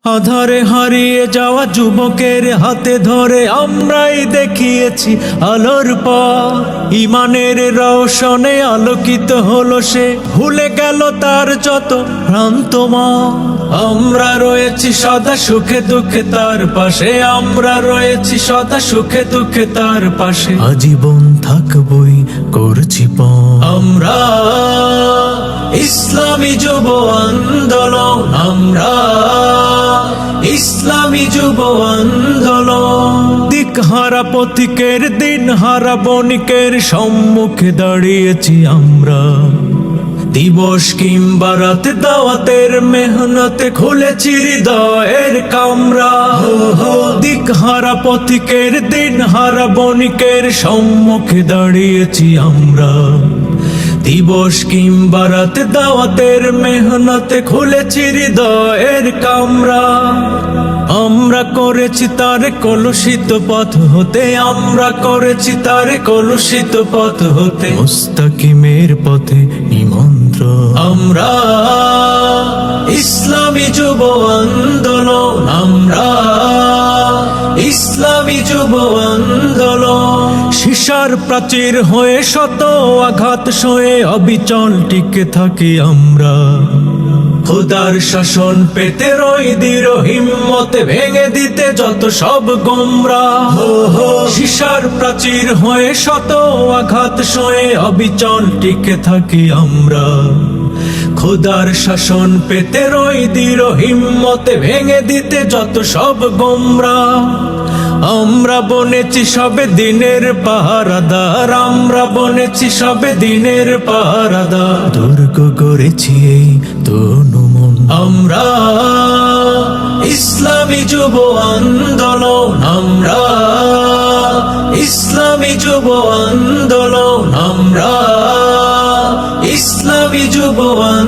আধারে হারিয়ে যাওয়া যুবকের হাতে ধরে আমরাই দেখিয়েছি আলোর পথ। ঈমানের রওশনে আলোকিত হলো সে, ভুলে গেল তার যত ভ্রান্ত মন। আমরা রয়েছি সদা সুখে দুঃখে তার পাশে, আমরা রয়েছি সদা সুখে দুঃখে তার পাশে। আজীবন থাকবই করছি পণ। আমরা ইসলামী যুব আন্দোলন, আমরা ইসলামী যুব আন্দোলন। দিকহারা পথিকের দিনহারা বণিকের সম্মুখে দাঁড়িয়েছি আমরা। দিবস কিংবা রাতে দাওয়াতের মেহনতে খুলেছি হৃদয়ের কামরা। দিকহারা পথিকের দিনহারা বণিকের সম্মুখে দাঁড়িয়েছি আমরা। দিবস কিংবা রাতে দাওয়াতের মেহনতে খুলেছি হৃদয়ের কামরা। আমরা করেছি তার কলুষিত পথ হতে, আমরা করেছি তার কলুষিত পথ হতে মুস্তাকিমের পথে নিমন্ত্রণ। আমরা ইসলামী যুব আন্দোলন, আমরা ইসলামী যুব আন্দোলন। শিশার প্রাচীর হয়ে শত আঘাত সয়ে অবিচল টিকে থাকি আমরা। খোদার শাসন পেতে রই দৃঢ় হিম্মতে, ভেঙে দিতে যত সব গোমরাহ। শিশার প্রাচীর হয়ে শত আঘাত সয়ে অবিচল টিকে থাকি আমরা। খোদার শাসন পেতে রই দৃঢ় হিম্মতে, ভেঙে দিতে যত সব গোমরাহ। আমরা বনেছি সবে দিনের পাহারাদার, আমরা বনেছি সবে দিনের পাহারাদার। দুর্গ গড়েছি এই তনু মন। আমরা ইসলামী যুব আন্দোলন, আমরা ইসলামী যুব আন্দোলন, আমরা ইসলামী যুব আন্দোলন।